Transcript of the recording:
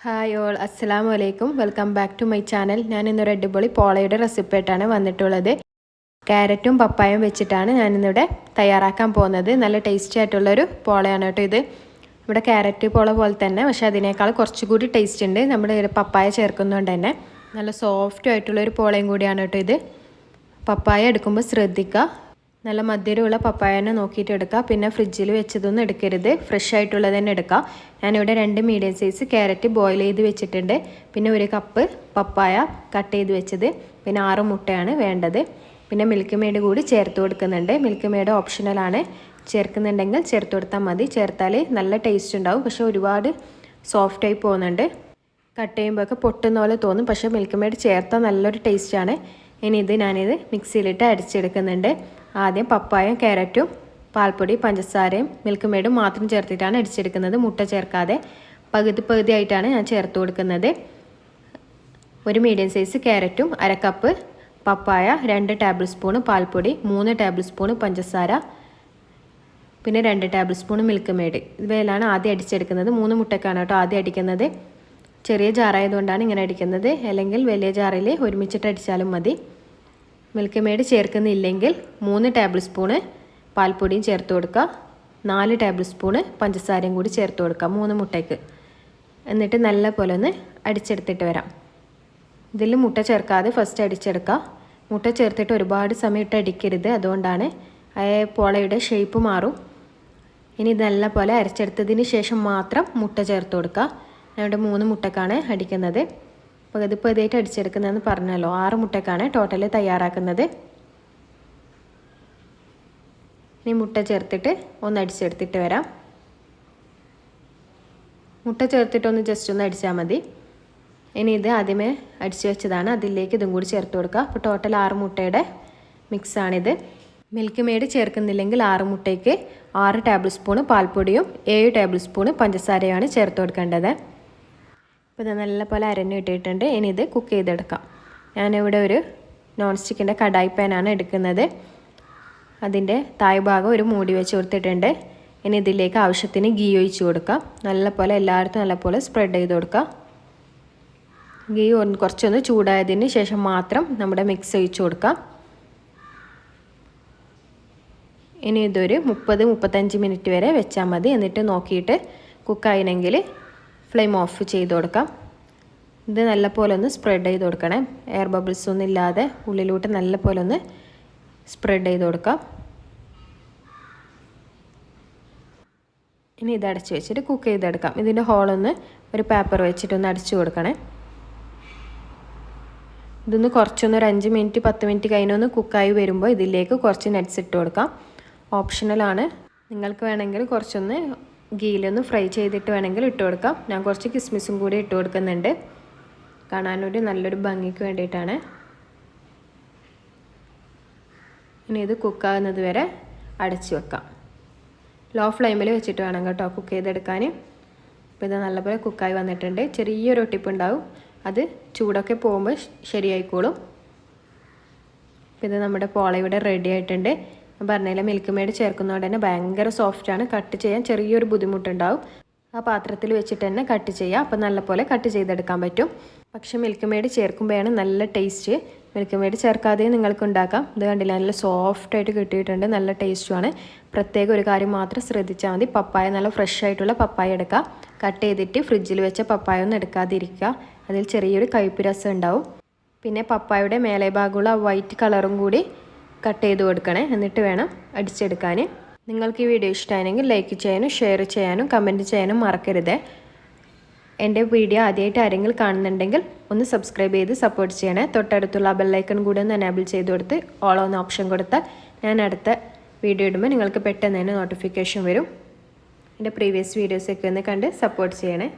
Hi all, അസ്സലാമു അലൈക്കും. Welcome back to my channel. ഞാൻ ഇന്നൊരു അടിപൊളി പോളയുടെ റെസിപ്പി ആയിട്ടാണ് വന്നിട്ടുള്ളത്. ക്യാരറ്റും പപ്പായും വെച്ചിട്ടാണ് ഞാനിന്നിവിടെ തയ്യാറാക്കാൻ പോകുന്നത്. നല്ല ടേസ്റ്റി ആയിട്ടുള്ളൊരു പോളയാണ് കേട്ടോ ഇത്. ഇവിടെ ക്യാരറ്റ് പോള പോലെ തന്നെ, പക്ഷേ അതിനേക്കാൾ കുറച്ചുകൂടി ടേസ്റ്റ് ഉണ്ട്. നമ്മുടെ പപ്പായ ചേർക്കുന്നതുകൊണ്ട് തന്നെ നല്ല സോഫ്റ്റ് ആയിട്ടുള്ളൊരു പോളയും കൂടിയാണ് കേട്ടോ ഇത്. പപ്പായ എടുക്കുമ്പോൾ ശ്രദ്ധിക്കുക, നല്ല മധുരമുള്ള പപ്പായനെ നോക്കിയിട്ട് എടുക്കുക. പിന്നെ ഫ്രിഡ്ജിൽ വെച്ചതൊന്നും എടുക്കരുത്, ഫ്രഷ് ആയിട്ടുള്ളത് തന്നെ എടുക്കുക. ഞാനിവിടെ 2 മീഡിയം സൈസ് ക്യാരറ്റ് ബോയിൽ ചെയ്ത് വെച്ചിട്ടുണ്ട്. പിന്നെ 1 കപ്പ് പപ്പായ കട്ട് ചെയ്ത് വെച്ചത്, പിന്നെ 6 മുട്ടയാണ് വേണ്ടത്. പിന്നെ മിൽക്ക് മെയ്ഡ് കൂടി ചേർത്ത് കൊടുക്കുന്നുണ്ട്. മിൽക്ക് മെയ്ഡ് ഓപ്ഷണലാണ്, ചേർക്കുന്നുണ്ടെങ്കിൽ ചേർത്ത് കൊടുത്താൽ മതി. ചേർത്താൽ നല്ല ടേസ്റ്റ് ഉണ്ടാവും, പക്ഷേ ഒരുപാട് സോഫ്റ്റായി പോകുന്നുണ്ട്. കട്ട് ചെയ്യുമ്പോഴൊക്കെ പൊട്ടുന്ന പോലെ തോന്നും, പക്ഷേ മിൽക്ക് മെയ്ഡ് ചേർത്താൽ നല്ലൊരു ടേസ്റ്റാണ്. ഇനി ഞാനിത് മിക്സിയിലിട്ട് അടിച്ചെടുക്കുന്നുണ്ട്. ആദ്യം പപ്പായയും ക്യാരറ്റും പാൽപ്പൊടി പഞ്ചസാരയും മിൽക്ക് മെയ്ഡും മാത്രം ചേർത്തിട്ടാണ് അടിച്ചെടുക്കുന്നത്. മുട്ട ചേർക്കാതെ പകുതി ആയിട്ടാണ് ഞാൻ ചേർത്ത് കൊടുക്കുന്നത്. 1 മീഡിയം സൈസ് ക്യാരറ്റും 1/2 കപ്പ് പപ്പായ, 2 ടേബിൾ സ്പൂൺ പാൽപ്പൊടി, 3 ടേബിൾ സ്പൂൺ പഞ്ചസാര, പിന്നെ 2 ടേബിൾ സ്പൂൺ മിൽക്ക് മെയ്ഡ്. ഇവയിലാണ് ആദ്യം അടിച്ചെടുക്കുന്നത്. 3 മുട്ടക്കാണ് കേട്ടോ ആദ്യം അടിക്കുന്നത്. ചെറിയ ജാറായതുകൊണ്ടാണ് ഇങ്ങനെ അടിക്കുന്നത്, അല്ലെങ്കിൽ വലിയ ജാറിൽ ഒരുമിച്ചിട്ട് അടിച്ചാലും മതി. മിൽക്ക് മെയ്ഡ് ചേർക്കുന്നില്ലെങ്കിൽ 3 ടേബിൾ സ്പൂണ് പാൽപ്പൊടിയും ചേർത്ത് കൊടുക്കുക, 4 ടേബിൾ സ്പൂണ് പഞ്ചസാരയും കൂടി ചേർത്ത് കൊടുക്കുക 3 മുട്ടയ്ക്ക്. എന്നിട്ട് നല്ല പോലെ ഒന്ന് അടിച്ചെടുത്തിട്ട് വരാം. ഇതിൽ മുട്ട ചേർക്കാതെ ഫസ്റ്റ് അടിച്ചെടുക്കുക. മുട്ട ചേർത്തിട്ട് ഒരുപാട് സമയം ഇട്ട് അടിക്കരുത്, അതുകൊണ്ടാണ് പോളയുടെ ഷേപ്പ് മാറും. ഇനി നല്ല പോലെ അരച്ചെടുത്തതിന് ശേഷം മാത്രം മുട്ട ചേർത്ത് കൊടുക്കുക. ഞാനിവിടെ 3 മുട്ടക്കാണ് അടിക്കുന്നത്. പകുതിയായിട്ട് അടിച്ചെടുക്കുന്നതെന്ന് പറഞ്ഞല്ലോ. 6 മുട്ടക്കാണ് ടോട്ടൽ തയ്യാറാക്കുന്നത്. ഇനി മുട്ട ചേർത്തിട്ട് ഒന്ന് അടിച്ചെടുത്തിട്ട് വരാം. മുട്ട ചേർത്തിട്ടൊന്ന് ജസ്റ്റ് ഒന്ന് അടിച്ചാൽ മതി. ഇനി ഇത് ആദ്യമേ അടിച്ചു വെച്ചതാണ്, അതിലേക്ക് ഇതും കൂടി ചേർത്ത് കൊടുക്കുക. അപ്പോൾ ടോട്ടൽ 6 മുട്ടയുടെ മിക്സാണിത്. മിൽക്ക് മെയ്ഡ് ചേർക്കുന്നില്ലെങ്കിൽ 6 മുട്ടയ്ക്ക് 6 ടേബിൾ സ്പൂണ് പാൽപ്പൊടിയും 7 ടേബിൾ സ്പൂണ് പഞ്ചസാരയാണ് ചേർത്ത് കൊടുക്കേണ്ടത്. അപ്പോൾ ഇത് നല്ലപോലെ അരഞ്ഞു ഇട്ടിട്ടുണ്ട്. ഇനി ഇത് കുക്ക് ചെയ്തെടുക്കാം. ഞാനിവിടെ ഒരു നോൺ സ്റ്റിക്കിൻ്റെ കടായി പാനാണ് എടുക്കുന്നത്. അതിൻ്റെ താഴ്ഭാഗം ഒരു മൂടി വെച്ച് കൊടുത്തിട്ടുണ്ട്. ഇനി ഇതിലേക്ക് ആവശ്യത്തിന് ഗീ ഒഴിച്ച് കൊടുക്കാം. നല്ലപോലെ എല്ലായിടത്തും നല്ലപോലെ സ്പ്രെഡ് ചെയ്ത് കൊടുക്കാം. ഗീ കുറച്ചൊന്ന് ചൂടായതിന് ശേഷം മാത്രം നമ്മുടെ മിക്സ് ഒഴിച്ച് കൊടുക്കാം. ഇനി ഇതൊരു 30-35 മിനിറ്റ് വരെ വെച്ചാൽ മതി. എന്നിട്ട് നോക്കിയിട്ട് കുക്കായിനെങ്കിൽ ഫ്ലെയിം ഓഫ് ചെയ്ത് കൊടുക്കാം. ഇത് നല്ലപോലെ ഒന്ന് സ്പ്രെഡ് ചെയ്ത് കൊടുക്കണേ. എയർ ബബിൾസ് ഒന്നും ഇല്ലാതെ ഉള്ളിലോട്ട് നല്ലപോലെ ഒന്ന് സ്പ്രെഡ് ചെയ്ത് കൊടുക്കാം. ഇനി ഇത് അടച്ച് വെച്ചിട്ട് കുക്ക് ചെയ്തെടുക്കാം. ഇതിൻ്റെ ഹോളൊന്ന് ഒരു പേപ്പർ വെച്ചിട്ടൊന്ന് അടച്ചു കൊടുക്കണേ. ഇതൊന്ന് കുറച്ചൊന്ന് ഒരു 5 മിനിറ്റ് 10 മിനിറ്റ് കഴിഞ്ഞൊന്ന് കുക്കായി വരുമ്പോൾ ഇതിലേക്ക് കുറച്ച് നട്ട്സ് ഇട്ട് കൊടുക്കാം. ഓപ്ഷണലാണ്, നിങ്ങൾക്ക് വേണമെങ്കിൽ കുറച്ചൊന്ന് ഗീയിലൊന്ന് ഫ്രൈ ചെയ്തിട്ട് വേണമെങ്കിൽ ഇട്ട് കൊടുക്കാം. ഞാൻ കുറച്ച് കിസ്മിസും കൂടി ഇട്ട് കൊടുക്കുന്നുണ്ട്, കാണാനൊരു നല്ലൊരു ഭംഗിക്ക് വേണ്ടിയിട്ടാണ്. ഇനി ഇത് കുക്കാകുന്നത് വരെ അടച്ച് വെക്കാം. ലോ ഫ്ലെയിമിൽ വെച്ചിട്ട് വേണം കേട്ടോ കുക്ക് ചെയ്തെടുക്കാൻ. ഇപ്പോൾ ഇത് നല്ലപോലെ കുക്കായി വന്നിട്ടുണ്ട്. ചെറിയൊരു ഒട്ടിപ്പുണ്ടാവും, അത് ചൂടൊക്കെ പോകുമ്പോൾ ശരിയായിക്കോളും. ഇപ്പോൾ ഇത് നമ്മുടെ പോള ഇവിടെ റെഡി ആയിട്ടുണ്ട്. പറഞ്ഞില്ല, മിൽക്ക് മെയ്ഡ് ചേർക്കുന്നതുകൊണ്ട് തന്നെ ഭയങ്കര സോഫ്റ്റാണ്. കട്ട് ചെയ്യാൻ ചെറിയൊരു ബുദ്ധിമുട്ടുണ്ടാവും. ആ പാത്രത്തിൽ വെച്ചിട്ട് തന്നെ കട്ട് ചെയ്യുക, അപ്പോൾ നല്ലപോലെ കട്ട് ചെയ്തെടുക്കാൻ പറ്റും. പക്ഷേ മിൽക്ക് മെയ്ഡ് ചേർക്കുമ്പോഴാണ് നല്ല ടേസ്റ്റ്. മിൽക്ക് മെയ്ഡ് ചേർക്കാതെ നിങ്ങൾക്ക് ഉണ്ടാക്കാം. ഇത് കണ്ടില്ല, നല്ല സോഫ്റ്റായിട്ട് കിട്ടിയിട്ടുണ്ട്, നല്ല ടേസ്റ്റുമാണ്. പ്രത്യേകം ഒരു കാര്യം മാത്രം ശ്രദ്ധിച്ചാൽ മതി, പപ്പായ നല്ല ഫ്രഷ് ആയിട്ടുള്ള പപ്പായ എടുക്കുക. കട്ട് ചെയ്തിട്ട് ഫ്രിഡ്ജിൽ വെച്ച പപ്പായ ഒന്നും എടുക്കാതിരിക്കുക, അതിൽ ചെറിയൊരു കയ്പ്പ് രസം ഉണ്ടാവും. പിന്നെ പപ്പായയുടെ മേലെ ഭാഗമുള്ള വൈറ്റ് കളറും കൂടി കട്ട് ചെയ്ത് കൊടുക്കണേ, എന്നിട്ട് വേണം അടിച്ചെടുക്കാൻ. നിങ്ങൾക്ക് ഈ വീഡിയോ ഇഷ്ടമായെങ്കിൽ ലൈക്ക് ചെയ്യാനും ഷെയർ ചെയ്യാനും കമൻറ്റ് ചെയ്യാനും മറക്കരുത്. എൻ്റെ വീഡിയോ ആദ്യമായിട്ട് ആരെങ്കിലും കാണുന്നുണ്ടെങ്കിൽ ഒന്ന് സബ്സ്ക്രൈബ് ചെയ്ത് സപ്പോർട്ട് ചെയ്യണേ. തൊട്ടടുത്തുള്ള ബെല്ലൈക്കൺ കൂടി ഒന്ന് എനേബിൾ ചെയ്ത് കൊടുത്ത് ഓൾ എന്ന ഓപ്ഷൻ കൊടുത്താൽ ഞാൻ അടുത്ത വീഡിയോ ഇടുമ്പോൾ നിങ്ങൾക്ക് പെട്ടെന്ന് തന്നെ നോട്ടിഫിക്കേഷൻ വരും. എൻ്റെ പ്രീവിയസ് വീഡിയോസൊക്കെ ഒന്ന് കണ്ട് സപ്പോർട്ട് ചെയ്യണേ.